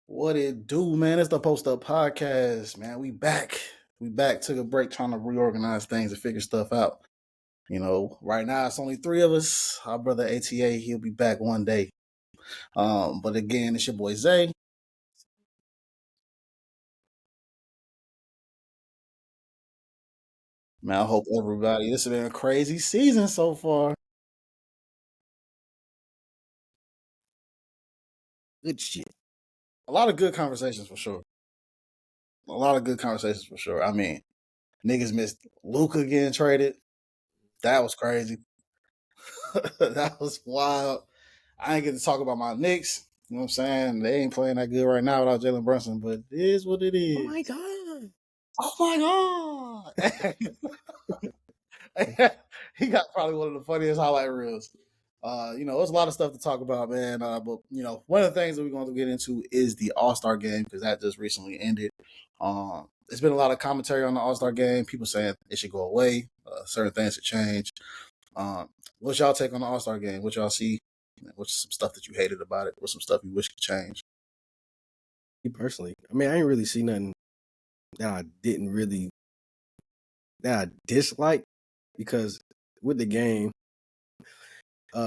What it do, man? It's the Post Up Podcast, man. We back. We back. Took a break trying to reorganize things and figure stuff out. Right now it's only three of us. Our brother ATA, he'll be back one day. But again, it's your boy Zay. Man, I hope everybody. This has been a crazy season so far. Good shit. A lot of good conversations for sure. A lot of good conversations for sure. I mean, niggas missed Luca getting traded. That was crazy. That was wild. I ain't get to talk about my Knicks. You know what I'm saying? They ain't playing that good right now without Jalen Brunson, but it is what it is. Oh my god! Oh my god! He got probably one of the funniest highlight reels. There's a lot of stuff to talk about, man. But one of the things that we're going to get into is the All-Star game because that just recently ended. There's been a lot of commentary on the All-Star game. People saying it should go away. Certain things should change. What's y'all take on the All-Star game? What y'all see? What's some stuff that you hated about it? What's some stuff you wish could change? Me personally, I mean, I ain't really see nothing that I dislike because with the game,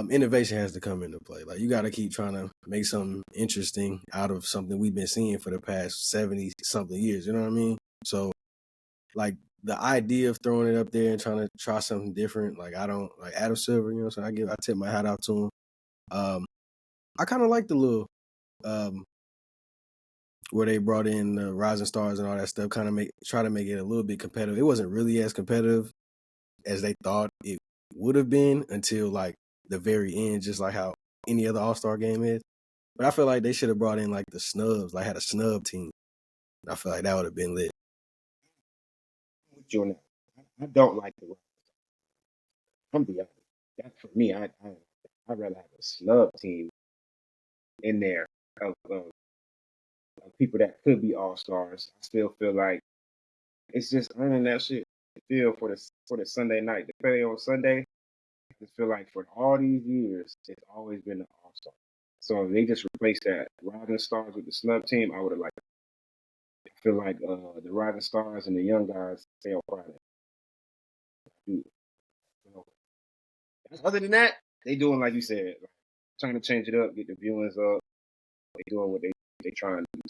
innovation has to come into play. Like you got to keep trying to make something interesting out of something we've been seeing for the past 70 something years. You know what I mean? So, like the idea of throwing it up there and trying to try something different, like I don't like Adam Silver. You know, so I tip my hat out to him. I kind of like the little where they brought in the Rising Stars and all that stuff, kind of try to make it a little bit competitive. It wasn't really as competitive as they thought it would have been until like the very end, just like how any other All-Star game is. But I feel like they should have brought in like the snubs, like had a snub team. I feel like that would have been lit. With you on that, I don't like the. I'm be honest. That for me, I'd rather have a snub team in there of people that could be all stars. I still feel like it's just earning that shit feel for the Sunday night. The play on Sunday, I just feel like for all these years, it's always been the all star. So if they just replaced that Rising Stars with the snub team, I would have liked it. I feel like the Rising Stars and the young guys stay on Friday. Other than that, they doing like you said, like, trying to change it up, get the viewings up. They doing what they trying to do.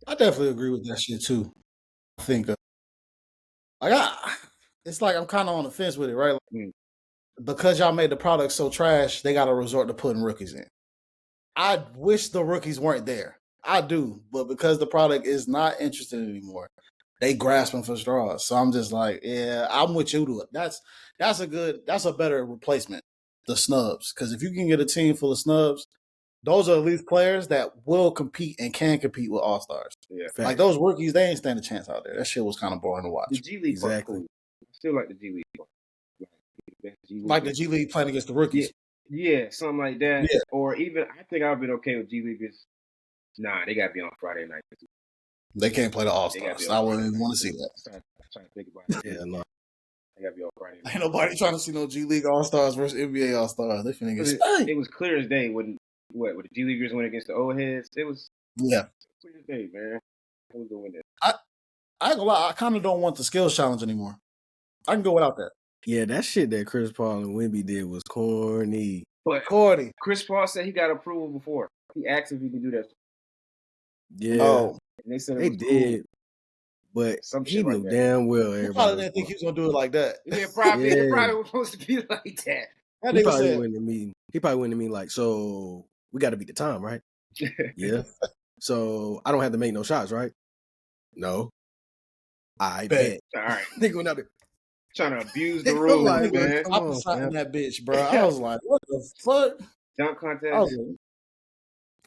I definitely agree with that shit too. I think it's like I'm kind of on the fence with it, right? Like, because y'all made the product so trash, they got to resort to putting rookies in. I wish the rookies weren't there. I do, but because the product is not interesting anymore, they grasping for straws. So I'm just like, yeah, I'm with you to it. That's a better replacement. The snubs, because if you can get a team full of snubs, those are at least players that will compete and can compete with all stars. Yeah, like those rookies, they ain't stand a chance out there. That shit was kind of boring to watch. The G League part cool. I still like the G League part. Like the G League playing against the rookies. Yeah, something like that. Yeah. Or even I think I've been okay with G Leaguers. Nah, they gotta be on Friday night. They can't play the All Stars. I wouldn't even want to see that. I'm trying to think about it. Yeah, no. They gotta be on Friday night. Ain't nobody trying to see no G League All Stars versus NBA All Stars. They finna get spanked. It was clear as day when the G Leaguers went against the old heads. It was clear as day, man. I was doing that. I ain't gonna lie, I kind of don't want the skills challenge anymore. I can go without that. Yeah, that shit that Chris Paul and Wemby did was corny. But Chris Paul said he got approval before. He asked if he could do that. Yeah. And they said they did. Cool. But he knew damn well everybody. He probably didn't think he was gonna do it like that. Yeah, probably. It probably was supposed to be like that. He probably went to me. He probably went to me like, so we got to beat the time, right? Yeah. So I don't have to make no shots, right? No. I bet. All right. They going out there trying to abuse the rules, like, man. I was that bitch, bro. I was like, what the fuck? Dunk contest.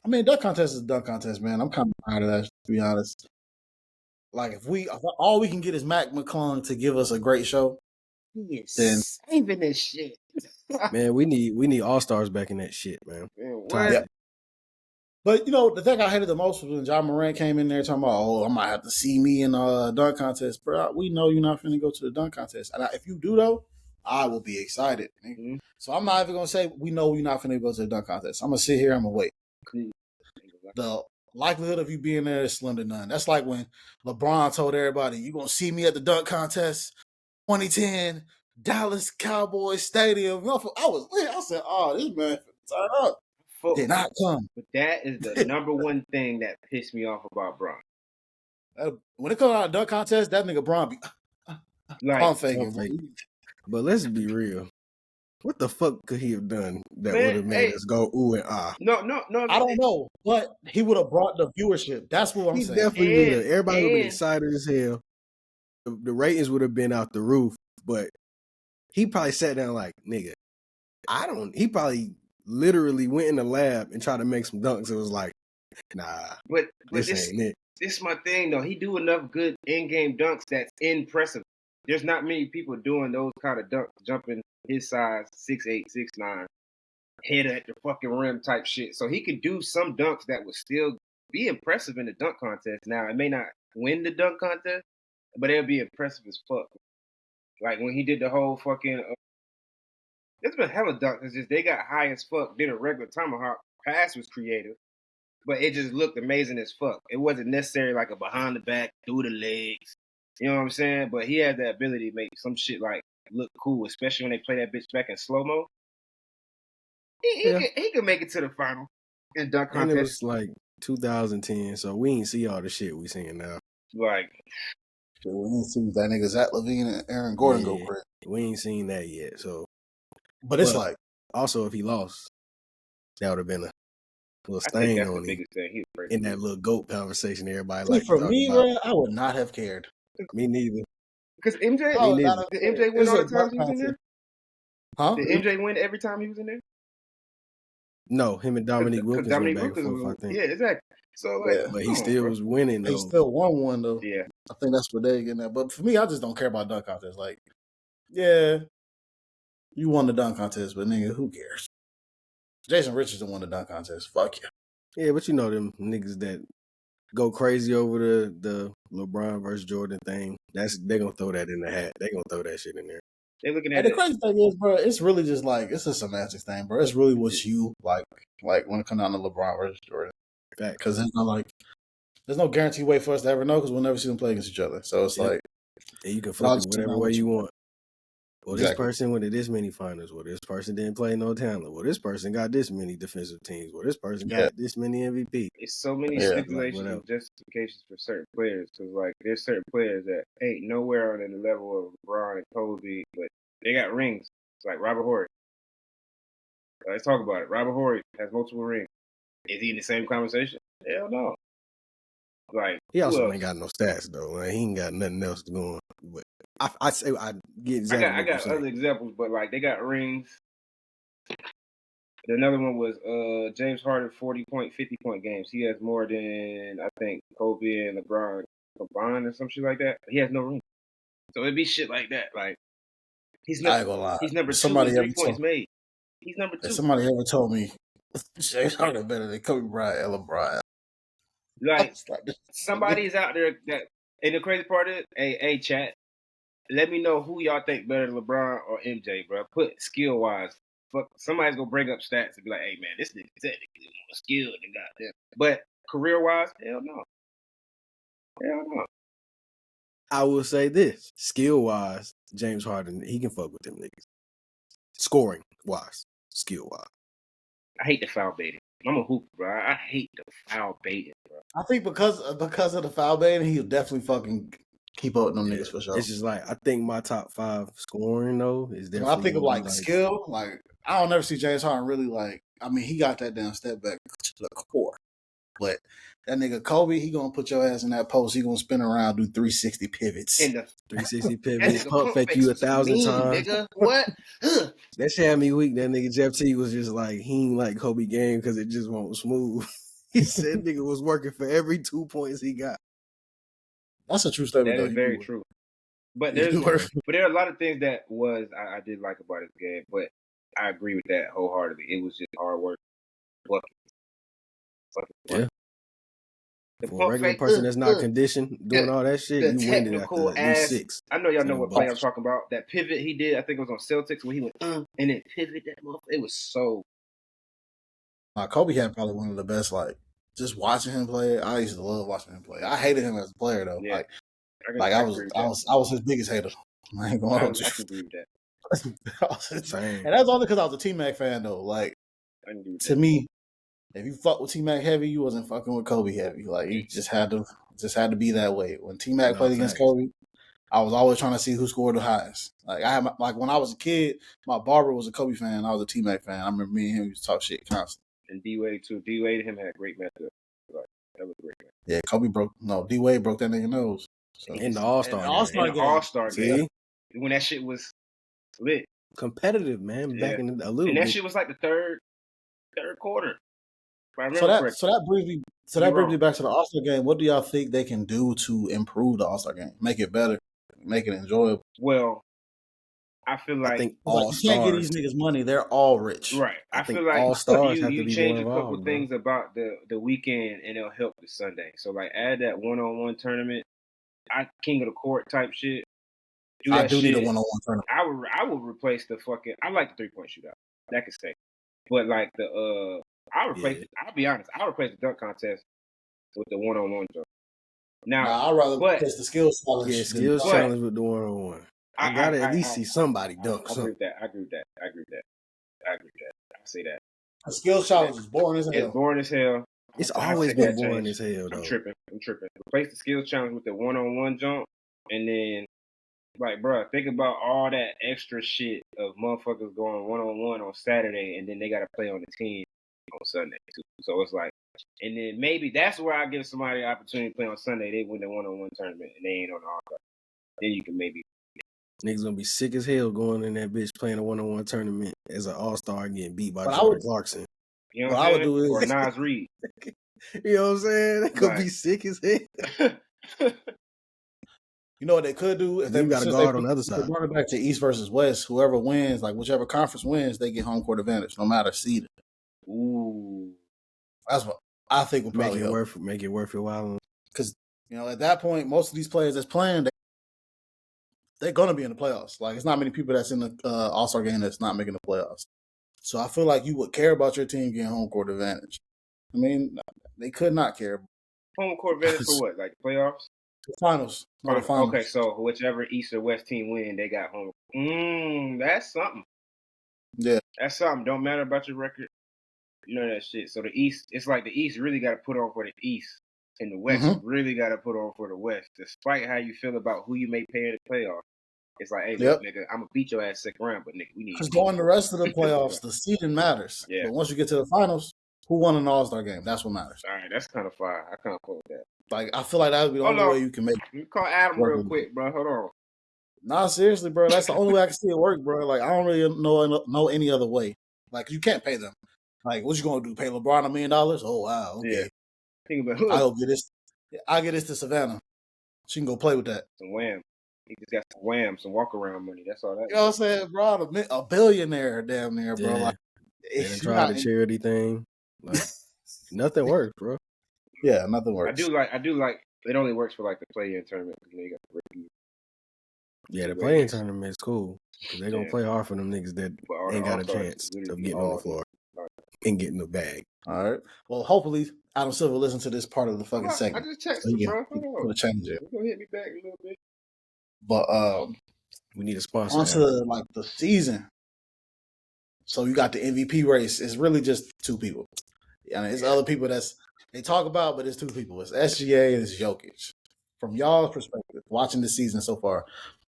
I mean, dunk contest is a dunk contest, man. I'm kind of tired of that, to be honest. Like, if all we can get is Mac McClung to give us a great show, then saving this shit. Man, we need all stars back in that shit, man. Yeah. But the thing I hated the most was when John Moran came in there talking about, oh, I might have to see me in a dunk contest, bro. We know you're not finna go to the dunk contest, and if you do though, I will be excited. Mm-hmm. So I'm not even gonna say we know you're not finna go to the dunk contest. I'm gonna sit here. I'm gonna wait. the likelihood of you being there is slim to none. That's like when LeBron told everybody, "You gonna see me at the dunk contest, 2010, Dallas Cowboys Stadium." I was lit. I said, "Oh, this man turn up." Did not come. But that is the number one thing that pissed me off about Bron. When it comes out of dunk contest, that nigga Bron be pump faking. But let's be real. What the fuck could he have done that would have made us go ooh and ah? No. I don't know, but he would have brought the viewership. That's what I'm saying. Definitely would have. Everybody would be excited as hell. The ratings would have been out the roof, but he probably sat down like, nigga, he probably literally went in the lab and tried to make some dunks. It was like, nah, but this ain't it. This is my thing, though. He do enough good in-game dunks that's impressive. There's not many people doing those kind of dunks, jumping his size, 6'8", 6'9", head at the fucking rim type shit. So he could do some dunks that would still be impressive in the dunk contest. Now, it may not win the dunk contest, but it'll be impressive as fuck. Like when he did the whole fucking... there's been hella dunks. It's just they got high as fuck, did a regular tomahawk. Pass was creative, but it just looked amazing as fuck. It wasn't necessarily like a behind the back, through the legs. You know what I'm saying? But he had the ability to make some shit like look cool, especially when they play that bitch back in slow-mo. He could make it to the final in dunk contest. And it was like 2010, so we ain't see all the shit we seeing now. Like, we ain't seen that nigga Zach LaVine and Aaron Gordon go crazy. We ain't seen that yet, so. But it's like, also if he lost, that would have been a little stain on him. In that little GOAT conversation, everybody like. For me, bro, I would not have cared. Me neither. Because MJ, did MJ win all the times he was in there? Huh? Did MJ win every time he was in there? No, him and Dominique Wilkins went back and forth, I think. Yeah, exactly. So, like, but he still was winning, though. He still won one, though. Yeah. I think that's what they're getting at. But for me, I just don't care about dunk contests. Like, yeah, you won the dunk contest, but nigga, who cares? Jason Richardson won the dunk contest. Fuck you. Yeah, but you know them niggas that go crazy over the LeBron versus Jordan thing. They gonna throw that in the hat. They gonna throw that shit in there. They're looking at the crazy thing is, bro, it's really just like it's a semantics thing, bro. It's really what you like when it comes down to LeBron versus Jordan. Because there's no guaranteed way for us to ever know because we'll never see them play against each other. So it's like, and you can flip it whatever way you want. Well, exactly. This person went to this many finals. Well, this person didn't play no talent. Well, this person got this many defensive teams. Well, this person got this many MVP. It's so many stipulations and justifications for certain players. Because, like, there's certain players that ain't nowhere on the level of LeBron and Kobe, but they got rings. It's like Robert Horry. Let's talk about it. Robert Horry has multiple rings. Is he in the same conversation? Hell no. Like, he also ain't got no stats though. Like, he ain't got nothing else going. But I get exactly. I got other examples, but like they got rings. Another one was James Harden 40-point, 50-point games. He has more than I think Kobe and LeBron combined or some shit like that. He has no ring. So it'd be shit like that. Like he's number two with 3 points made. He's number 2. If somebody ever told me James Harden better than Kobe Bryant and LeBron. Like somebody's out there that, and the crazy part is, hey, chat, let me know who y'all think better than LeBron or MJ, bro. Put skill wise. Fuck, somebody's gonna bring up stats and be like, hey man, this nigga technically more skilled than goddamn. But career wise, hell no. Hell no. I will say this. Skill wise, James Harden, he can fuck with them niggas. Scoring wise, skill wise. I hate the foul baiting. I'm a hooper, bro. I hate the foul baiting, bro. I think because of the foul baiting, he'll definitely fucking keep up with them niggas for sure. It's just like, I think my top 5 scoring though is definitely. When I think of like skill, like I don't ever see James Harden really like. I mean, he got that damn step back to the core, but that nigga Kobe, he gonna put your ass in that post. He gonna spin around, do 360 pivots. 360 pivots, pump fake you 1,000 times. Nigga. What? That shit had me weak. That nigga Jeff T was just like, he ain't like Kobe game because it just won't smooth. He said nigga was working for every 2 points he got. That's a true statement. That is very true. But there are a lot of things that I did like about his game, but I agree with that wholeheartedly. It was just hard work. Yeah. For a regular person that's not conditioned, doing all that shit, you win it after at least 6. I know y'all know what play I'm talking about. That pivot he did, I think it was on Celtics, when he went, and then pivoted that motherfucker. It was so... Kobe had probably one of the best, like, just watching him play, I used to love watching him play. I hated him as a player though. Yeah, I agree with that. was his biggest hater. I ain't gonna hold you. I can agree with that. Same. And that's only because I was a T-Mac fan though. Like I can agree with to that. me, if you fuck with T-Mac heavy, you wasn't fucking with Kobe heavy. Like you just had to be that way. When T-Mac No, played against facts. Kobe, I was always trying to see who scored the highest. Like when I was a kid, my barber was a Kobe fan. I was a T-Mac fan. I remember me and him used to talk shit constantly. And D-Wade too. D-Wade and him had a great matchup. Like, that was a great match. Yeah, D-Wade broke that nigga nose. So In the All-Star in the All-Star In the game. All-Star See? game. When that shit was lit. Competitive, man. Back in a little And that bit. shit was like the third quarter. If I remember So correctly. that brings me back to the All-Star game. What do y'all think they can do to improve the All-Star game? Make it better, make it enjoyable. Well, I feel like, I think Like, all you can't get stars. these niggas money. They're all rich. right. I I think feel like all stars have to you be change more a couple involved, bro. things about the weekend and it'll help the Sunday. So like add that one-on-one tournament, King of the Court type shit. I do need a one-on-one tournament. I would replace the fucking. I like the 3-point shootout. That could stay. But like I'll replace. I'll be honest. I'll replace the dunk contest with the one-on-one jump. Now, I'd rather but replace the skills challenge. Yeah, than- skills But- challenge with the one-on-one. I gotta at least see somebody dunk I agree something. with that. I agree with that. I say that. The skills challenge is boring as It's hell. boring as hell. It's I always take been that boring change. as hell, though. I'm tripping. Replace the skills challenge with the one-on-one jump, and then, like, bro, think about all that extra shit of motherfuckers going one-on-one on Saturday, and then they got to play on the team on Sunday too. So it's like, and then maybe that's where I give somebody the opportunity to play on Sunday. They win the one-on-one tournament, and they ain't on the All-Star. Then you can maybe. Niggas gonna be sick as hell going in that bitch playing a one-on-one tournament as an all-star getting beat by But I Jordan would- Clarkson. You know What what I I'm would saying? do Or is- Nas Reed. You know what I'm saying? They gonna Right. be sick as hell. You know what they could do if Then they you got a since guard they on the other put side. running back to East versus West. Whoever wins, like whichever conference wins, they get home court advantage, no matter seed. Ooh. That's what I think would Make probably it help. make it worth your while. You know, at that point, most of these players that's playing, they're going to be in the playoffs. Like, it's not many people that's in the All-Star game that's not making the playoffs. So I feel like you would care about your team getting home court advantage. I mean, they could not care. Home court advantage for what? Like the playoffs? The finals. No, the finals. Okay, so whichever East or West team win, they got home. That's something. Yeah. That's something. Don't matter about your record. You know that shit. So the East, it's like the East really got to put on for the East, and the West really got to put on for the West. Despite how you feel about who you may pay in the playoffs, it's like, hey, look, nigga, I'm gonna beat your ass second round, but nigga, we need. Because going the rest of the playoffs, the seeding matters. Yeah. But once you get to the finals, who won an All-Star game? That's what matters. All right, that's kind of fire. I can't quote that. Like, I feel like that would be the only way you can make it. Let me call Adam real quick, bro. Hold on. Nah, seriously, bro. That's the only way I can see it work, bro. Like, I don't really know any other way. Like, you can't pay them. Like, what you gonna do? Pay LeBron $1 million? Oh wow, okay. Yeah. Think about I'll get this. I'll get this to Savannah. She can go play with that. some wham. He just got some wham, some walk around money. That's all that. You know what I'm saying, bro? A billionaire, damn near, bro. Yeah. Like, They done tried the charity thing. Like nothing worked, bro. Yeah, nothing works. I do like. It only works for like the play-in tournament because you got to break even. Yeah, the playing tournament is cool. Cause they gonna Yeah. play hard for them niggas that But all ain't the got a All-Stars chance literally of getting on the all- floor and getting the bag. All right. Well, hopefully Adam Silver listen to this part of the fucking I segment. just texted So he him, bro. can Hold put on. a change it. He's gonna hit me back a little bit. But We need a sponsor. onto like the season. So you got the MVP race. It's really just two people. I mean, it's other people they talk about, but it's two people. It's SGA and it's Jokic. From y'all's perspective, watching the season so far,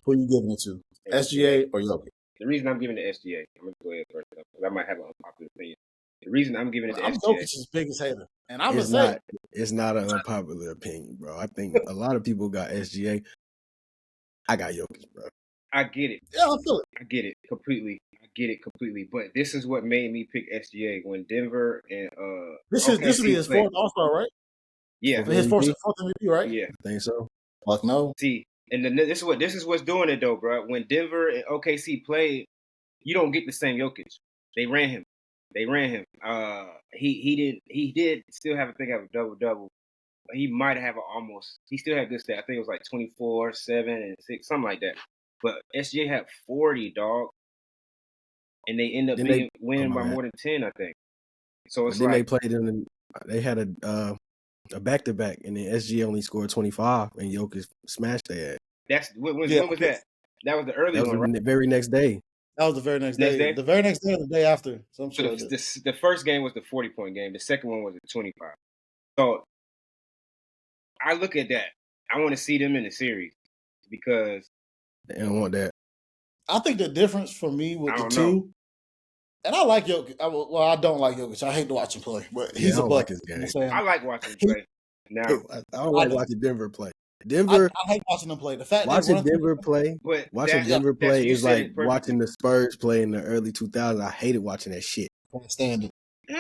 who are you giving it to? SGA or Jokic? The reason I'm giving it to SGA, I'm gonna go ahead first because I might have an unpopular opinion. The reason I'm giving it to I'm SGA, Jokic's biggest hater, and I'm It's gonna say not. It's not an unpopular opinion, bro. I think a lot of people got SGA. I got Jokic, bro. I get it. yeah, I feel it. I get it completely. But this is what made me pick SGA when Denver and This will be OKC his played. fourth All-Star, right? Yeah, His fourth MVP? MVP, right? yeah. I think so. Fuck no. See, and then this is what's doing it though, bro. When Denver and OKC played, you don't get the same Jokic. They ran him. He did still have a double. He might have he still had good stat. I think it was like 24, 7, and 6, something like that. But SGA had 40, dog. And they end up winning by more than 10, I think. So it's But then like they played in. They had a back-to-back, and then SGA only scored 25, and Jokic smashed their ass. When Yeah, was that? That was the early That was one, right? the very next day. that was the very next Next day. day? The very next day or the day after. Some So shit like that. the first game was the 40-point game. The second one was the 25. So I look at that. I want to see them in the series because They don't want that. I think the difference for me with I the don't two, know. and I like Jokic. I don't like Jokic. I hate to watch him play, but Yeah, he's I a don't bucket. like his You know game. what I'm saying? I like watching him play. Now, I don't like do. watching Denver play. I Denver, hate watching them play. The fact they watching run through Denver play, but watching that, Denver that's, play you is said like it perfectly. watching the Spurs play in the early 2000s. I hated watching that shit. can't stand it. Spurs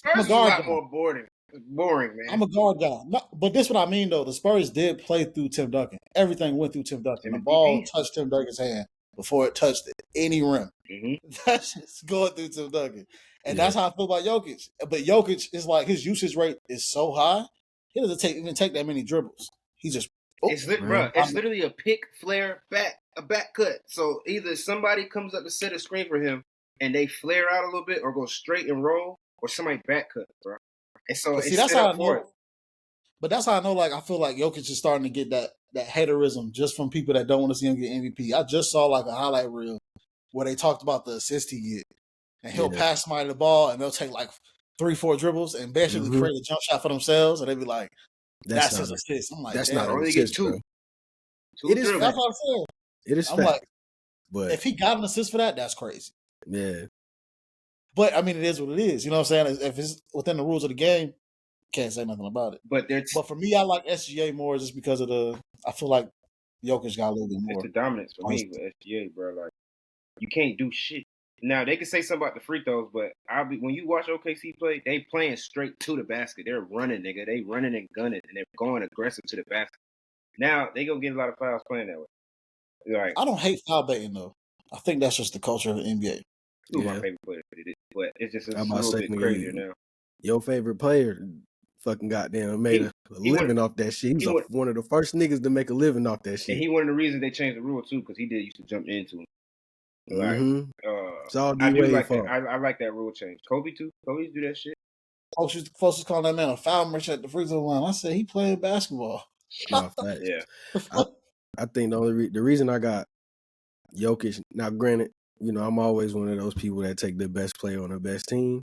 I'm a was a guard lot guy. more boring. Boring, man. I'm a guard guy. No, but this is what I mean though. The Spurs did play through Tim Duncan. Everything went through Tim Duncan. The Timothy ball P. touched Tim Duncan's hand before it touched any rim. Mhm. That's just going through Tim Duncan. And Yeah. that's how I feel about Jokic. But Jokic is like his usage rate is so high, he doesn't even take that many dribbles. He just It's man. literally a pick, flare, a back cut. So either somebody comes up to set a screen for him and they flare out a little bit or go straight and roll, or somebody back cut, bro. And so But it's see, that's set how I up for know. it. But that's how I know. Like I feel like Jokic is starting to get that haterism just from people that don't want to see him get MVP. I just saw like a highlight reel where they talked about the assist he get, and he'll Yeah. pass somebody the ball, and they'll take like 3-4 dribbles and basically Mhm. create a jump shot for themselves, and they be like, "That's not his a- assist." I'm like, that's damn. not an Only get assist, two. bro. Two It is dribbles. That's what I'm saying. It is I'm fact. like, But if he got an assist for that, that's crazy. yeah, But I mean, it is what it is. You know what I'm saying? If it's within the rules of the game, can't say nothing about it. But But for me, I like SGA more just because of I feel like Jokic got a little bit it's more. the dominance for me with SGA, bro. Like, you can't do shit. Now they can say something about the free throws, but when you watch OKC play, they playing straight to the basket. They're running, nigga. They running and gunning, and they're going aggressive to the basket. Now they gonna get a lot of fouls playing that way. Like, I don't hate foul baiting though. I think that's just the culture of the NBA. two of my Yeah. favorite players did it, but it's just a I'm about to little say, bit nigga, crazier now. your favorite player fucking goddamn made a he living went- off that shit. He was he went- one of the first niggas to make a living off that And shit. he one of the reasons they changed the rule too, because he used to jump into him. Like, Mhm. It's all I do D-Wade like fault. that. I like that rule change. Kobe too. Kobe used to do that shit. Folks was calling that man a foul merchant at the free throw line. I said he playing basketball. No, facts. Yeah. I think the reason I got Jokic, now granted, you know, I'm always one of those people that take the best player on the best team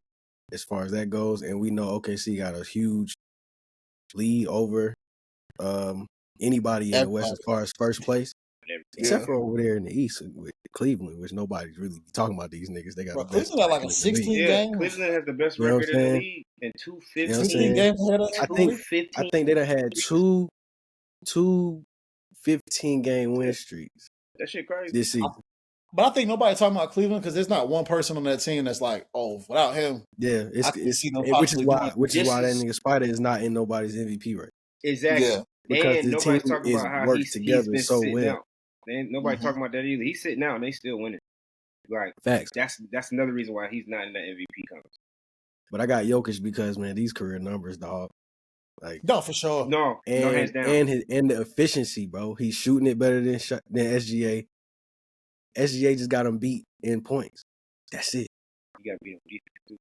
as far as that goes. And we know OKC got a huge lead over anybody in the West as far as first place. Except for over there in the East with Cleveland, which nobody's really talking about these niggas. They got Bro, the best Cleveland got like record a in the league. 16 Yeah, game. Cleveland has the best You know what record in the I'm league and 2-15. You know what I'm 16 saying? games ahead of I think 2-15. I think they done had two 15-game win streaks That shit crazy. this season. But I think nobody talking about Cleveland because there's not one person on that team that's like, oh, without him, Yeah, I can see them which is possibly why doing which is This why that is- nigga Spider is not in nobody's MVP rate Exactly. Yeah. because And the nobody's team talking is about how worked he's together been so sitting well. out. And nobody Mhm. talking about that either. He's sitting out and they still winning. Like, Facts. that's another reason why he's not in that MVP conversation. But I got Jokic because man, these career numbers, dog. Like No, for sure. No, hands down. and the efficiency, bro. He's shooting it better than SGA. SGA just got him beat in points. That's it. You gotta beat him defense too.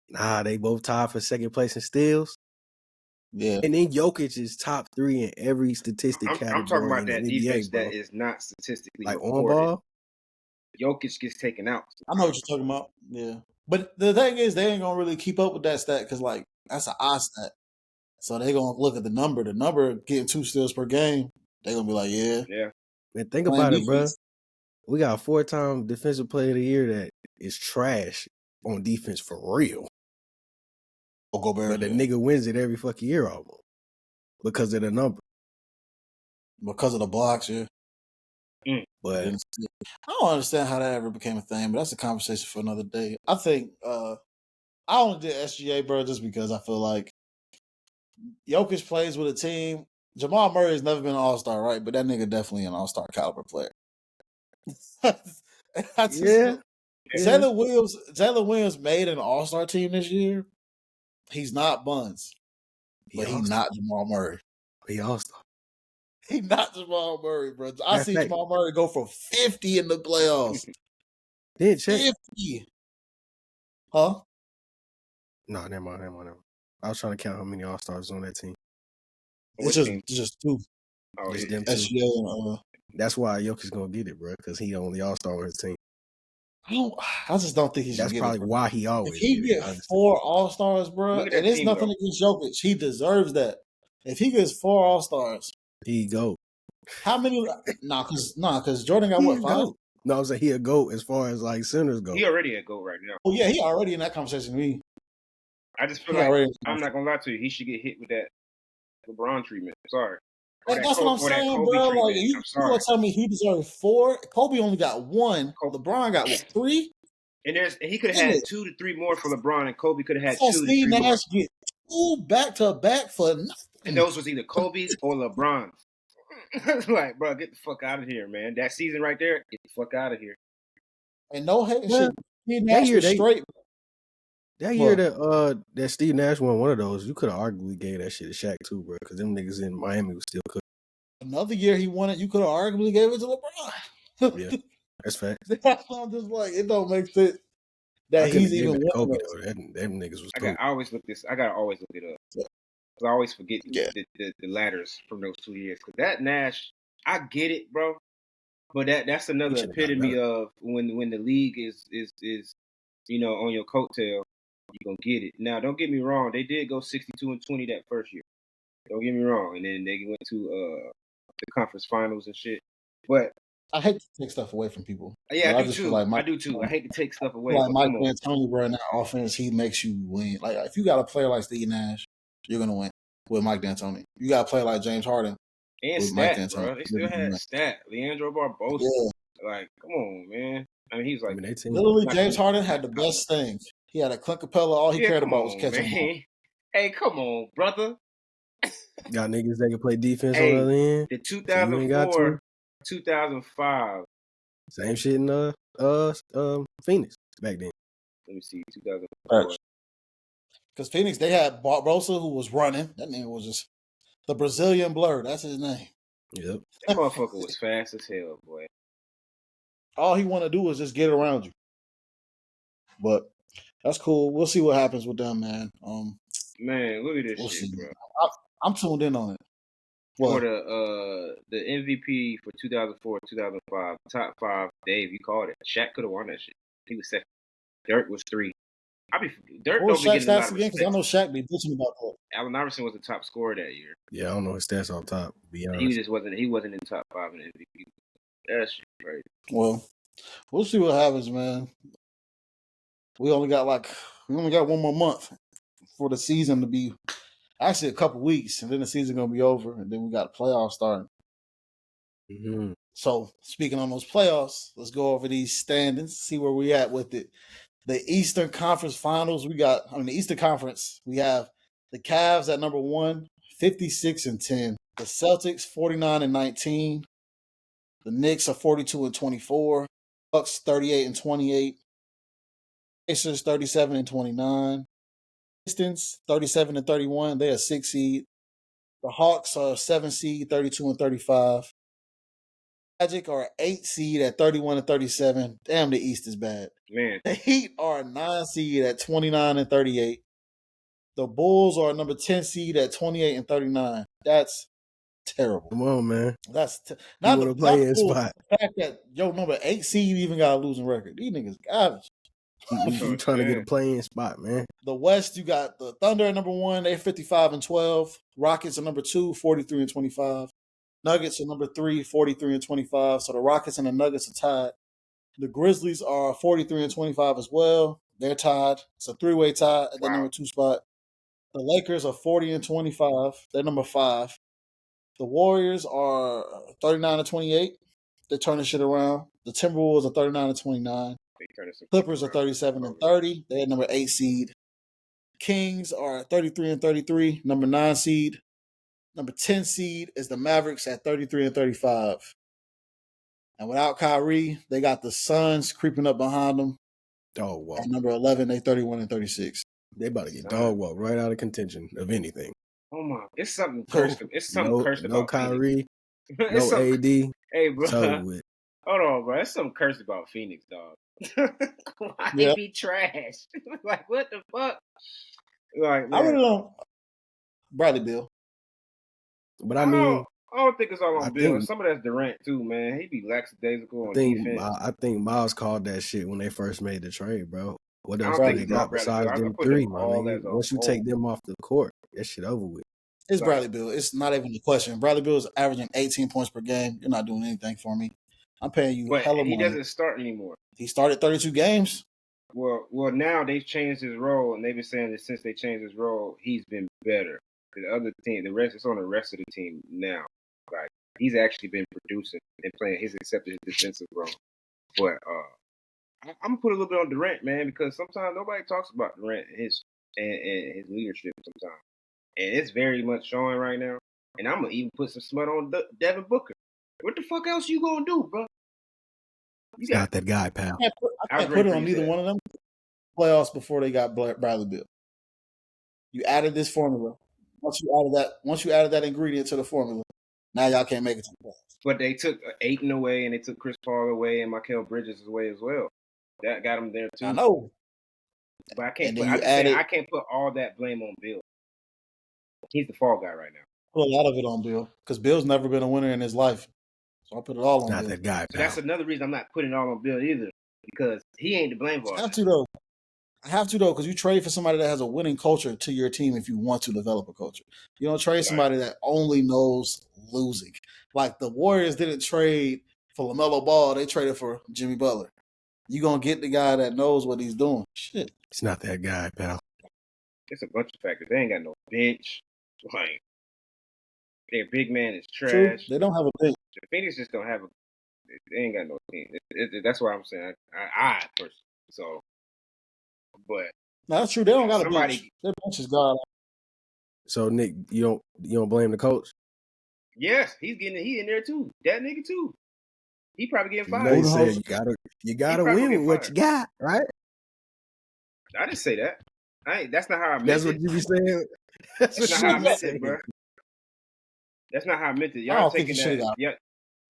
Nah, they both tied for second place in steals. Yeah. And then Jokic is top 3 in every statistic category I'm talking about in that the NBA, defense bro. that is not statistically Like on reported. ball. Jokic gets taken out. I know what you're talking about. Yeah. But the thing is, they ain't going to really keep up with that stat because, like, that's an odd stat. So they're going to look at the number. The number getting 2 steals per game, they're going to be like, yeah. Yeah. Man, think Playing about it, bro. defense. We got a 4-time defensive player of the year that is trash on defense for real. Or Gobert. But the nigga wins it every fucking year almost because of the number. Because of the blocks, yeah. But I don't understand how that ever became a thing, but that's a conversation for another day. I think I only did SGA, bro, just because I feel like Jokic plays with a team. Jamal Murray has never been an all-star, right? But that nigga definitely an all-star caliber player. I just yeah. Jalen Williams made an all-star team this year. He's not Buns, but he's not Jamal Murray. He all-star. He's not Jamal Murray, bro. I That's see fact. Jamal Murray go for 50 in the playoffs. Then check. 50. Huh? No, never mind. I was trying to count how many All Stars on that team. It's Which team? just two. Oh, Just yeah. them two. SGA and That's why Jokic's gonna get it, bro, because he the only All Star on his team. I just don't think he should That's get probably it. Bro. why he If always he get it. get Honestly, 4 All Stars, bro, Look at and that it's team, nothing though. against Jokic, he deserves that. If he gets 4 All Stars, he go. how many? Because Jordan got He what, a 5? goat. No, I'm saying he a goat as far as like centers go. He already a GOAT right now. Oh yeah, he already in that conversation with me. I just feel He like, already. I'm not going to lie to you, he should get hit with that LeBron treatment. Sorry. Or That's what I'm or that saying, Kobe bro. Like treatment. you I'm gonna sorry. tell me he deserved 4? Kobe only got 1. LeBron got what, 3? And he could have had 2 to 3 more for LeBron, and Kobe could have had I saw 2 to Steve 3 more. Nash get 2 back to back for nothing. And those was either Kobe's or LeBron's. Like, bro, get the fuck out of here, man. That season right there, get the fuck out of here. And no hating Well, shit. Steve Nash year was they- straight. That year that Steve Nash won one of those, you could have arguably gave that shit to Shaq too, bro, because them niggas in Miami was still cooking. Another year he won it, you could have arguably gave it to LeBron. Yeah, that's fact. That's why I'm just like, it don't make sense that I couldn't he's give even it to winning Kobe those. though. Them niggas was I cool. gotta always look it up. Because I always forget Yeah. the ladders from those 2 years. Because that Nash, I get it, bro. But that's another should've got epitome of when the league is on your coattail, you're gonna get it. Now, don't get me wrong, they did go 62-20 that first year. Don't get me wrong, and then they went to the conference finals and shit. But I hate to take stuff away from people. yeah, But I do just too. feel like I do too. I hate to take stuff away. like But Mike come on. D'Antoni, bro, in that offense, he makes you win. Like if you got a player like Steve Nash, you're gonna win with Mike D'Antoni. You got a player like James Harden. And with Mike Stat, D'Antoni. bro. They still had Stat. Leandro Barbosa. Yeah, Like, come on, man. I mean, he was like, they team. literally, Not James good. Harden had the best thing. He had a Clint Capella. All he yeah, cared come about was on, catching the ball. man. Hey, come on, brother. Got niggas that can play defense Hey, on the other end. The So you ain't got 2004, to. 2005. Same shit in Phoenix back then. Let me see, 2004. Because Phoenix, they had Barbosa who was running. That name was just the Brazilian Blur. That's his name. Yep. That motherfucker was fast as hell, boy. All he want to do is just get around you. But that's cool. We'll see what happens with them, man. Man, look at this We'll shit, see. bro. I'm tuned in on it. For What? the MVP for 2004, 2005, top 5, Dave, you called it. Shaq could have won that shit. He was second. Dirk was 3. Dirk What was don't be Shaq's getting a lot stats of again? Because I respect. know Shaq be bitching about that. Allen Iverson was the top scorer that year. Yeah, I don't know his stats off top, to be honest. He wasn't in top 5 in MVP. That shit crazy. Well, we'll see what happens, man. We only got one more month for the season to be. Actually, a couple weeks, and then the season gonna be over, and then we got playoffs starting. Mm-hmm. So, speaking on those playoffs, let's go over these standings, see where we at with it. The Eastern Conference Finals, the Eastern Conference, we have the Cavs at number 1, 56-10. The Celtics, 49-19. The Knicks are 42-24. Bucks, 38-28. Pacers, 37-29. Pistons, 37-31. They're a 6 seed. The Hawks are a 7 seed, 32-35. Magic are an 8 seed at 31-37. Damn, the East is bad. Man, The Heat are a 9 seed at 29-38. The Bulls are a number 10 seed at 28-39. That's terrible. Come on, man. That's You not want the to play in Bulls, spot. the fact that your number 8 seed even got a losing record. These niggas garbage. You trying to get a play-in spot, man. The West, you got the Thunder at number 1. They're 55-12. Rockets are number 2, 43-25. Nuggets are number 3, 43-25. So the Rockets and the Nuggets are tied. The Grizzlies are 43-25 as well. They're tied. It's a 3-way tie at the number 2 spot. The Lakers are 40-25. They're number 5. The Warriors are 39-28. They're turning shit around. The Timberwolves are 39-29. Clippers are 37-30. They're number 8 seed. Kings are 33-33, number 9 seed. Number 10 seed is the Mavericks at 33-35. And without Kyrie, they got the Suns creeping up behind them. Dog walk. At number 11, they 31-36. They about to get dog walk right out of contention of anything. Oh my! It's something cursed. It's something cursed about Kyrie, Phoenix. no AD. Hey, bro. Hold on, bro. It's something cursed about Phoenix, dog. Why they be trash? Like, what the fuck? Like, I really man, don't. Bradley Beal. But I I mean, don't think it's all I on Bill. think Some of that's Durant too, man. He be lackadaisical I on think defense. I think Miles called that shit when they first made the trade, bro. What I else don't do think they it's all got Bradley Beal. besides I them put them three, my all nigga? as a Once you whole. take them off the court, that shit over with. It's Like, Bradley Beal. It's not even a question. Bradley Beal is averaging 18 points per game. You're not doing anything for me. I'm paying you but hella he money. doesn't start anymore. He started 32 games. Well, now they've changed his role, and they've been saying that since they changed his role, he's been better. The other team, the rest, it's on the rest of the team now. Like, he's actually been producing and playing his accepted his defensive role. But I'm gonna put a little bit on Durant, man, because sometimes nobody talks about Durant and his leadership sometimes, and it's very much showing right now. And I'm gonna even put some smut on Devin Booker. What the fuck else you gonna do, bro? He's not that guy, pal. I can't put it on neither one of them. Playoffs before they got Bradley Beal. You added this formula. Once you added that ingredient to the formula, now y'all can't make it to the playoffs. But they took Ayton away, and they took Chris Paul away, and Mikal Bridges away as well. That got him there too. I know. But I can't. I can't put all that blame on Bill. He's the fall guy right now. Put a lot of it on Bill because Bill's never been a winner in his life, so I put it all on Not Bill. that guy, So pal. that's another reason I'm not putting it all on Bill either, because he ain't to blame for all I have that. to though. I have to though, because you trade for somebody that has a winning culture to your team if you want to develop a culture. You don't trade somebody that only knows losing. Like the Warriors didn't trade for LaMelo Ball; they traded for Jimmy Butler. You gonna get the guy that knows what he's doing. Shit, It's not that guy, pal. It's a bunch of factors. They ain't got no bench. Like, their big man is true. trash. They don't have a bench. The Phoenix just don't have a. They ain't got no team. That's why I'm saying I personally. So, but No, that's true. They don't got a somebody. bench. Their bench is god. So Nick, you don't blame the coach? Yes, he in there too. That nigga too. He probably getting You fired. know, you said you gotta probably win get with what you got, right? I didn't say that. That's not how I meant it. That's what you be saying. That's not how I meant it, bro. That's not how I meant it. Y'all taking that.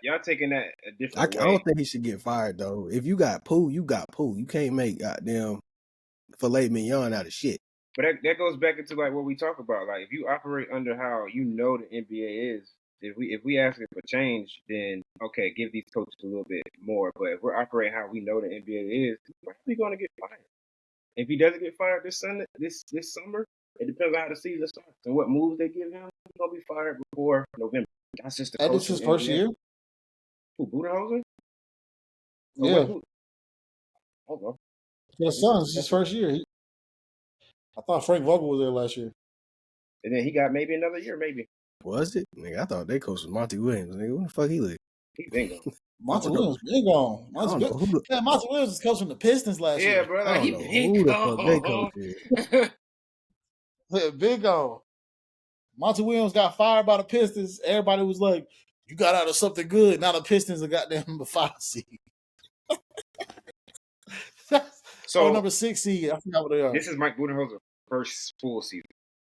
Y'all taking that a different way. I don't think he should get fired though. If you got Pooh, you got Pooh. You can't make goddamn filet mignon out of shit. But that goes back into like what we talk about. Like if you operate under how you know the NBA is, if we asking for change, then okay, give these coaches a little bit more. But if we're operating how we know the NBA is, we're probably gonna get fired. If he doesn't get fired this summer, it depends on how the season starts and what moves they give him. He's gonna be fired before November. That's just the coach. This his first year. Who, Budenholzer? Yeah. Hold on. For the Suns, his first year. I thought Frank Vogel was there last year. And then he got maybe another year, maybe. Was it? Nigga, I thought they coach was Monty Williams. Nigga, where the fuck he live? He been gone. Monty Williams been gone. Monty Williams was coaching the Pistons last year. Yeah, bro. Like, he been who the fuck they coach is. Been gone. Monty Williams got fired by the Pistons. Everybody was like, you got out of something good. Now the Pistons are goddamn the 5 seed. So number 6 seed. I forgot what they are. This is Mike Budenholzer's first full season.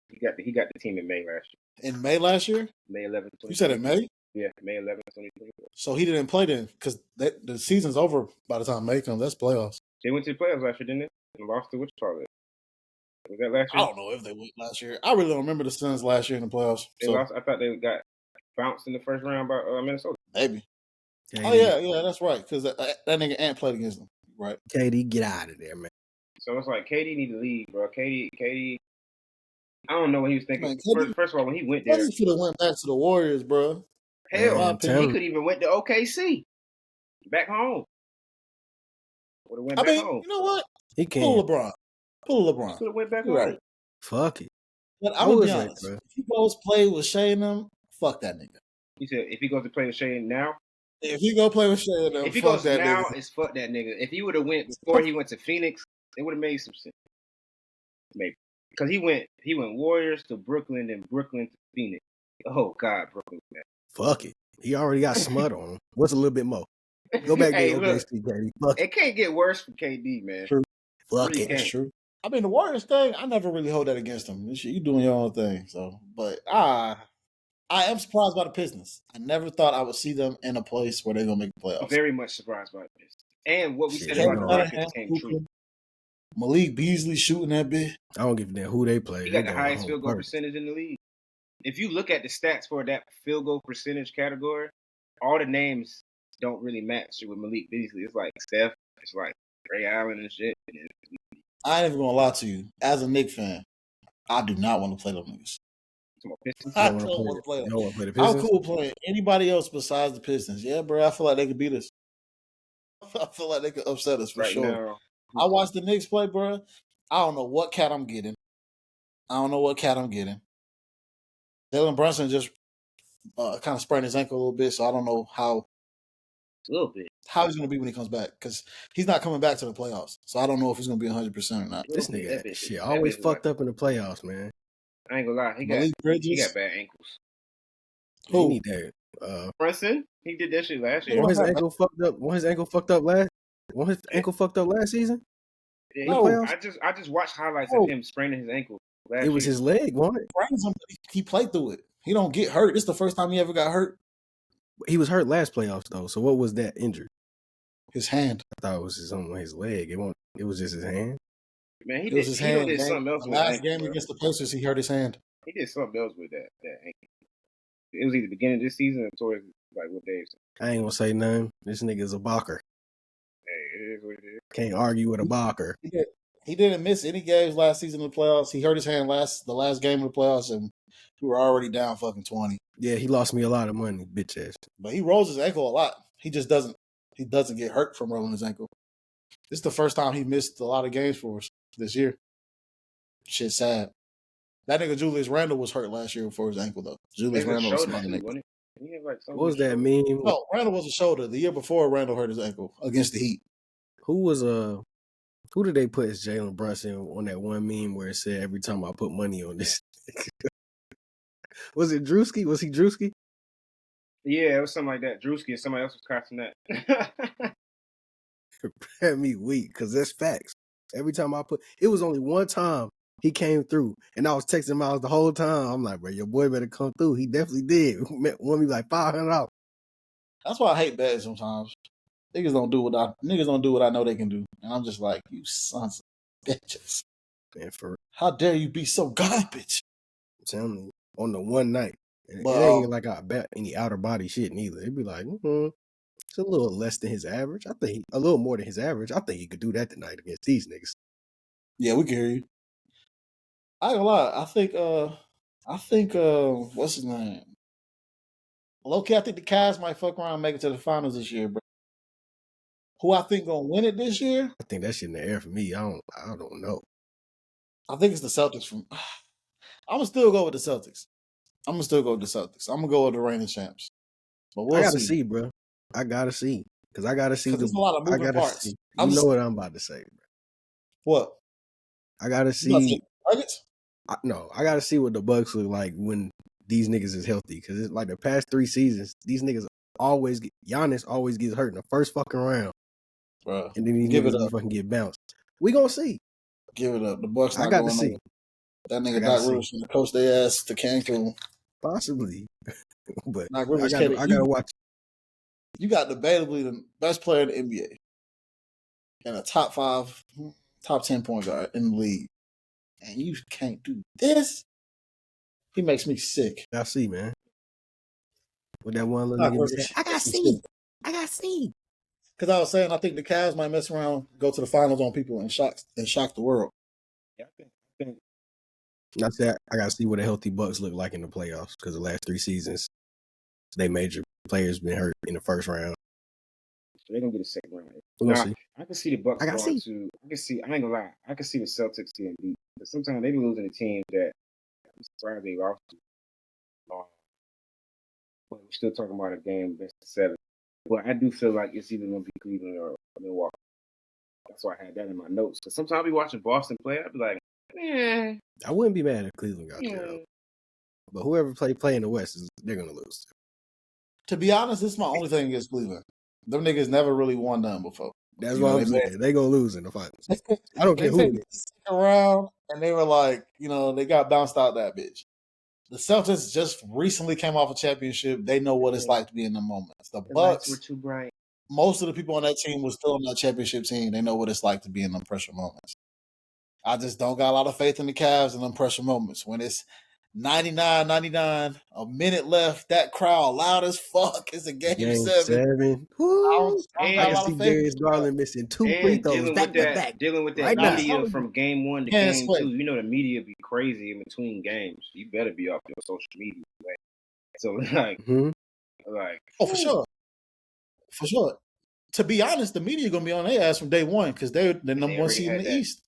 He got the team in May last year. In May last year? May 11th. You said in May? Yeah, May 11th, 2020. So he didn't play then because the season's over by the time May comes. That's playoffs. They went to the playoffs last year, didn't they? And lost to which part of it? Was that last year? I don't know if they went last year. I really don't remember the Suns last year in the playoffs. They lost. I thought they got bounced in the first round by Minnesota. Maybe. Oh yeah, that's right. Because that nigga Ant played against them, right? KD, get out of there, man. So it's like KD need to leave, bro. KD. I don't know what he was thinking. Man, first of all, when he went there, he should have went back to the Warriors, bro. Hell, he could even went to OKC, back home. Would have went back home. You know what? He can't. Pull LeBron. Could have went back home. Right. Fuck it. But I'm gonna be honest. If he goes play with Shea and them, fuck that nigga. You said if he goes to play with Shea now. If he go play with Shea and them, if he goes now, it's fuck that nigga. If he would have went before he went to Phoenix, it would have made some sense. Maybe because he went Warriors to Brooklyn, then Brooklyn to Phoenix. Oh God, Brooklyn. Man. Fuck it. He already got smut on him. What's a little bit more? Go back to OKC, KD. Fuck it can't get worse for KD, man. True. Fuck it. That's true. I mean, the Warriors thing, I never really hold that against them. You doing your own thing. So, but I am surprised by the Pistons. I never thought I would see them in a place where they're gonna make the playoffs. Very much surprised by the Pistons. And what we said about the Rockets came true. Malik Beasley shooting that bit. I don't give a damn who they play. He They got the going highest home field goal first. percentage in the league. If you look at the stats for that field goal percentage category, all the names don't really match with Malik Beasley. It's like Steph, it's like Ray Allen and shit. I ain't even gonna lie to you. As a Knicks fan, I do not want to play them niggas. I You don't want to play You them. don't want to play the I'm Pistons? cool playing anybody else besides the Pistons. Yeah, bro. I feel like they could beat us. I feel like they could upset us for Right sure. now, I watched the Knicks play, bro. I don't know what cat I'm getting. Jalen Brunson just kind of sprained his ankle a little bit, so I don't know how a little bit. how he's going to be when he comes back, because he's not coming back to the playoffs. So I don't know if he's going to be 100% or not. This Little bit. nigga That bitch shit is- always that bitch fucked like- up in the playoffs, man. I ain't gonna lie. He Malik got Bridges. bad ankles. He Who? need that. Brunson, he did that shit last year. When his ankle fucked up. When his ankle fucked up last season. Yeah, No. playoffs? I just watched highlights No. of him spraining his ankle last It was year. his leg, wasn't it? Sprains him, but he played through it. He don't get hurt. This is the first time he ever got hurt. He was hurt last playoffs though. So what was that injury? His hand. I thought it was his leg. It was just his hand. Man, It was his hand. did something else The with that last ankle, game bro. against the Pacers, he hurt his hand. He did something else with that ankle. It was either beginning of this season or towards like what Dave said. I ain't gonna say nothing. This nigga's a balker. Hey, it is what it is. Can't argue with a balker. He didn't miss any games last season in the playoffs. He hurt his hand the last game of the playoffs, and we were already down fucking 20. Yeah, he lost me a lot of money, bitch ass. But he rolls his ankle a lot. He just doesn't get hurt from rolling his ankle. This is the first time he missed a lot of games for us this year. Shit sad. That nigga Julius Randle was hurt last year for his ankle though. Julius Maybe Randle was shoulder another too, nigga. wasn't it? He had, like, something What was with that shoulder. meme? No, Randle was a shoulder. The year before, Randle hurt his ankle against the Heat. Who did they put as Jalen Brunson on that one meme where it said every time I put money on this? Was it Drewski? Was he Drewski? Yeah, it was something like that. Drewski and somebody else was crafting that. Had me weak because that's facts. Every time it was only one time he came through, and I was texting Miles the whole time. I'm like, bro, your boy better come through. He definitely did. Won me like $500. That's why I hate betting sometimes. Niggas don't do what I know they can do. And I'm just like, you sons of bitches. Man, for How dare you be so garbage? I'm telling you, on the one night. And But, it ain't like I bet any outer body shit neither. It'd be like, it's a little less than his average. I think a little more than his average. I think he could do that tonight against these niggas. Yeah, we can hear you. I ain't gonna lie. I think what's his name? Low-key, I think the Cavs might fuck around and make it to the finals this year, bro. Who I think gonna win it this year? I think that shit in the air for me. I don't know. I think it's the Celtics. I'm gonna still go with the Celtics. I'm gonna go with the reigning champs. But we'll I gotta see. see, bro. I gotta see. Because I gotta see There's a lot of I moving gotta parts. see. I'm You just- know what I'm about to say, bro. What? I gotta You about to see. say Nuggets? I gotta see what the Bucks look like when these niggas is healthy. Because it's like the past 3 seasons, these niggas Giannis always gets hurt in the first fucking round. Bro, And then these give it niggas up. fucking get bounced. We gonna see. Give it up. The Bucks I not got to going see. nowhere. That I nigga gotta Doc see. Rivers finna coach their ass to Cancun. Possibly. But Doc I Rivers gotta can't. watch. You got debatably the best player in the NBA and a top 10 point guard in the league, and you can't do this. He makes me sick. I see, man. With that one little Doc nigga be Rivers saying, I got makes me C. sick. I got C. Because I was saying, I think the Cavs might mess around, go to the finals on people, and shock the world. Yeah, I think I said I gotta see what a healthy Bucks look like in the playoffs because the last 3 seasons, they major players been hurt in the first round. so they're gonna get a second round. We're gonna Nah, see. I can see the Bucks I got going C. to. I can see. I ain't gonna lie. I can see the Celtics getting beat. But sometimes they be losing to teams that I'm surprised they lost to. But we're still talking about a game best of 7. But I do feel like it's either gonna be Cleveland or Milwaukee. That's why I had that in my notes. Because sometimes I be watching Boston play. I'd be like, I wouldn't be mad if Cleveland got there. though. But whoever play in the West, they're gonna lose. To be honest, this is my only thing against Cleveland. Them niggas never really won none before. That's You what know, I'm they saying. They gonna lose in the finals. I don't care They who took it is. around and they were like, they got bounced out that bitch. The Celtics just recently came off a championship. They know what it's like to be in the moments. The the lights Bucks, were too bright. most of the people on that team was still on that championship team. They know what it's like to be in them pressure moments. I just don't got a lot of faith in the Cavs in them pressure moments. When it's 99, a minute left, that crowd loud as fuck. It's a game Game 7. 7. I Woo! don't I got a can lot see of faith in Darius the crowd. Garland missing 2 free And throws back to back. dealing with that Right Nah, now. media some from game 1 to can't game sway. 2. You know the media be crazy in between games. You better be off your social media. Like, so like, Mhm. Oh, for sure. For sure. To be honest, the media gonna be on their ass from day one because they're the number one already seed in had the that. East.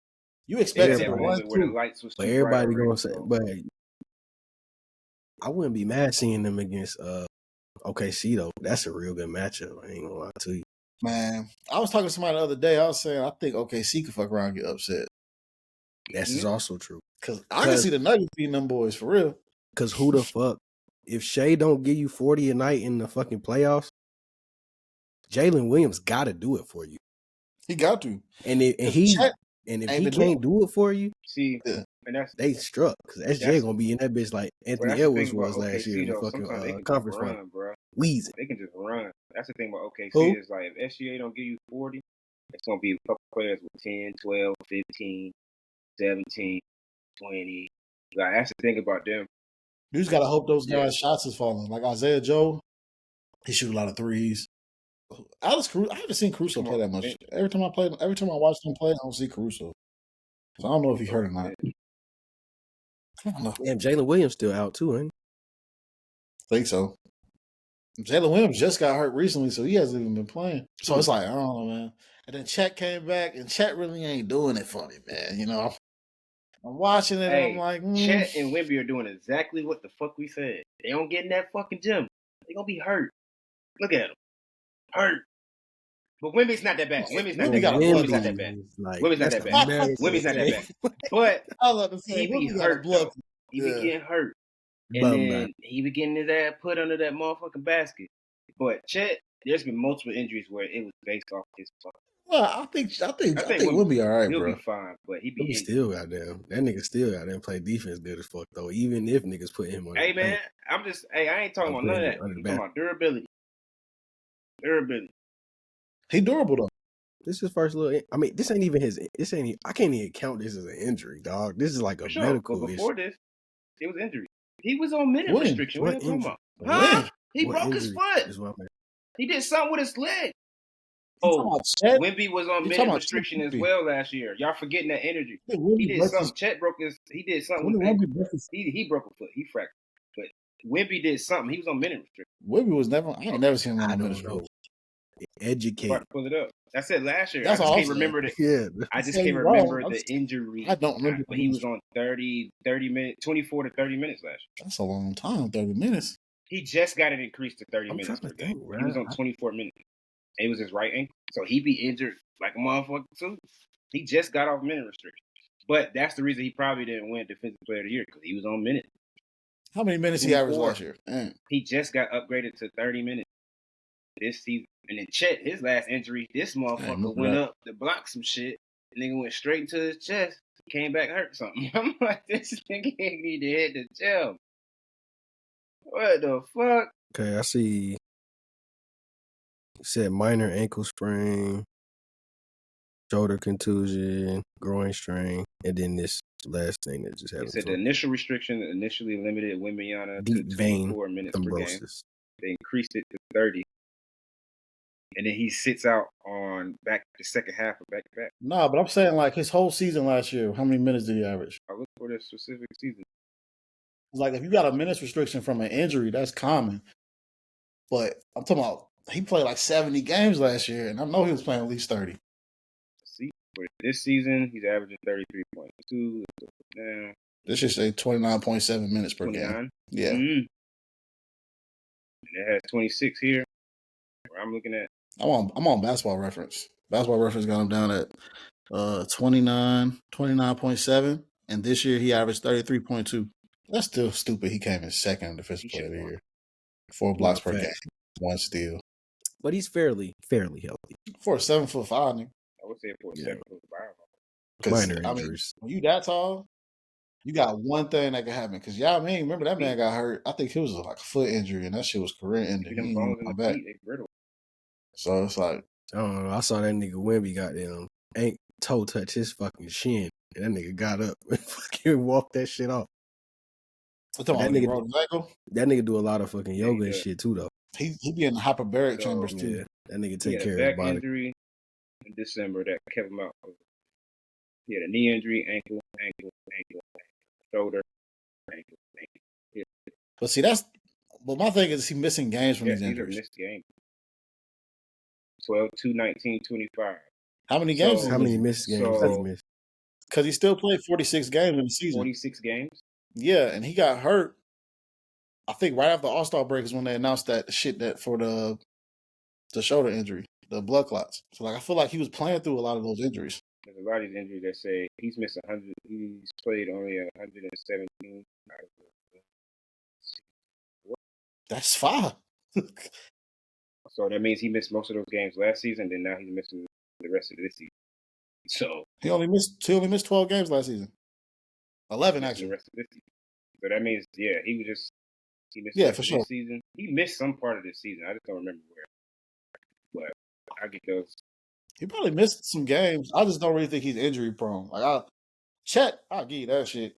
You They expect had them that to run moment where the through. lights was But too bright everybody already. gonna say, So but I wouldn't be mad seeing them against OKC though. That's a real good matchup. I ain't gonna lie to you. Man, I was talking to somebody the other day. I was saying I think OKC could fuck around and get upset This is also true. because I can see the Nuggets beating them boys for real. Cause who the fuck? If Shea don't give you 40 a night in the fucking playoffs, Jalen Williams got to do it for you. He got to. And if Cause he Chet and if ain't he been doing can't do it for you, see, Yeah. and that's they struck. Cause SJ That's- gonna be in that bitch like but Anthony that's the Edwards thing about was last year OKC in the though. fucking Sometimes they can conference just final. run, bro. Wheezing. They can just run. That's the thing about OKC Who? is like if SGA don't give you 40, it's gonna be a couple players with 10, 12, 15, 17, 20. Like that's the thing about them. You just gotta hope those Yeah. guys' shots is falling. Like Isaiah Joe, he shoot a lot of threes. Alex Caruso, I haven't seen Caruso play that much. Every time I watch him play, I don't see Caruso. So I don't know if he hurt or not. I don't know. Damn, Jalen Williams still out too, ain't I think so. Jalen Williams just got hurt recently, so he hasn't even been playing. So it's like, I don't know, man. And then Chet came back, and Chet really ain't doing it for me, man. You know, I'm watching it, and I'm like, Chet and Wemby are doing exactly what the fuck we said. They don't get in that fucking gym. They gonna be hurt. Look at them. Hurt. But Wemby's not that bad. Wemby's not that bad. Wemby's not that bad. Wemby's not that bad. Wemby's not that bad. But I love to say, he be Wemby got a hurt, blood. though. He be Yeah. getting hurt. And then he be getting his ass put under that motherfucking basket. But Chet, there's been multiple injuries where it was based off his fuck. Well, I think Wemby all right, He'll bro. be fine, but he be He still goddamn. That nigga still goddamn play defense good as fuck though. Even if niggas put him on. Hey man, I ain't talking about none of that. I'm talking about durability. He durable though. This is his first little. I mean, this ain't even his. This ain't. I can't even count this as an injury, dog. This is like a medical but before issue. this, it was injury. He was on minute When? restriction. What are you talking injury? about? Huh? When? He What broke his injury foot. is what I'm- He did something with his leg. You talking about Chet? Wemby was on You talking minute about restriction as Wemby? well last year. Y'all forgetting that energy. Wemby He did broke something. his- Chet broke his. He did something. When with did his Wemby ankle. broke his- He broke a foot. He fractured. But Wemby did something. He was on minute restriction. Wemby was never. I ain't never seen him on I a don't minute. know. I'm Educate. about to pull it up. I said last year. That's I all just I'm can't remember the. Yeah. I just saying can't you're remember wrong. the injury. I don't remember. But he was on 30 minutes, 24 to 30 minutes last year. That's a long time. 30 minutes. He just got it increased to 30 I'm minutes trying per to game. think, He was man. on 24 minutes. It was his right ankle. So he be injured like a motherfucker too. He just got off minute restriction. But that's the reason he probably didn't win Defensive Player of the Year because he was on minute. How many minutes he averaged last year? Man. He just got upgraded to 30 minutes this season. And then Chet, his last injury, this motherfucker went up to block some shit. The nigga went straight into his chest. Came back hurt something. I'm like, this nigga need to hit the gym. What the fuck? Okay, I see. It said minor ankle sprain, shoulder contusion, groin strain, and then this last thing that just It happened. said the initial restriction initially limited Wembanyama Deep to vein 24 minutes per game. thrombosis. They increased it to 30. And then he sits out on the second half of back-to-back. Nah, but I'm saying like his whole season last year, how many minutes did he average? I look for the specific season. It's like if you got a minutes restriction from an injury, that's common. But I'm talking about he played like 70 games last year, and I know he was playing at least 30. See, for this season, he's averaging 33.2. Now, This should say 29.7 minutes per 29. game. Yeah. And it has 26 here. Where I'm looking at. I'm on Basketball Reference. Basketball Reference got him down at 29.7, and this year he averaged 33.2. That's still stupid. He came in second in Defensive Player of the Year. 4 blocks per game, 1 steal. But he's fairly healthy. For a 7'5" nigga. I would say for a 7'5". Minor injuries. When you that tall, you got one thing that can happen. Because remember that man got hurt. I think it was like a foot injury, and that shit was career ending. He didn't come back. Feet, they brittle. So it's like, I don't know. I saw that nigga Wemby goddamn toe touched his fucking shin, and that nigga got up and fucking walked that shit off. I'm But talking about when he broke his ankle. that nigga do a lot of fucking yoga and does. shit too, though. He be in the hyperbaric So, chambers too. Yeah, that nigga He take had a care of his back body. injury in December that kept him out. He had a knee injury, ankle, shoulder, ankle. Yeah, But see, but my thing is he missing games from these these are injuries. missed games. 12, 2, 19, 25. How many games? So- How many missed games did he So- miss? Because he still played 46 games in the season. 46 games. Yeah, and he got hurt. I think right after the All-Star break is when they announced that shit that for the shoulder injury, the blood clots. So like I feel like he was playing through a lot of those injuries. There's a lot of these injuries that say he's missed 100. He's played only 117. That's fine. So that means he missed most of those games last season. Then now he's missing the rest of this season. So He only missed 12 games last season. 11 the actually. rest of this season. So that means he missed. Yeah, the rest for of sure. This season. He missed some part of this season. I just don't remember where. But I get those. He probably missed some games. I just don't really think he's injury prone. Like I'll give you that shit.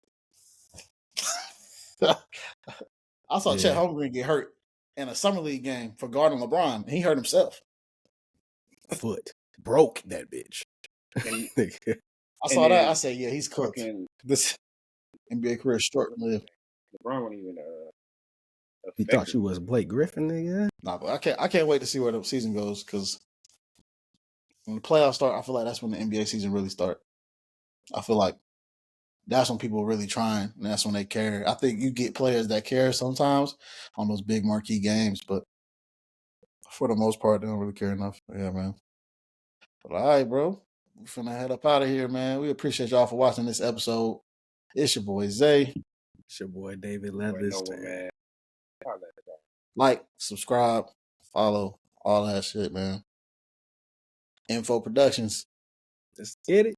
I saw Chet Yeah. Holmgren get hurt in a summer league game for guarding LeBron, and he hurt himself. Foot broke that bitch. And I saw And that. then I said, yeah, he's cooked. fucking This NBA career is short to live. LeBron wasn't even You thought you was Blake Griffin, nigga? Nah, but I can't wait to see where the season goes because when the playoffs start, I feel like that's when the NBA season really start. I feel like that's when people are really trying, and that's when they care. I think you get players that care sometimes on those big marquee games, but for the most part, they don't really care enough. Yeah, man. But all right, bro. We finna head up out of here, man. We appreciate y'all for watching this episode. It's your boy Zay. It's your boy David Noah, Levis. man. Holla at y'all. Like, subscribe, follow, all that shit, man. Info Productions. Let's get it.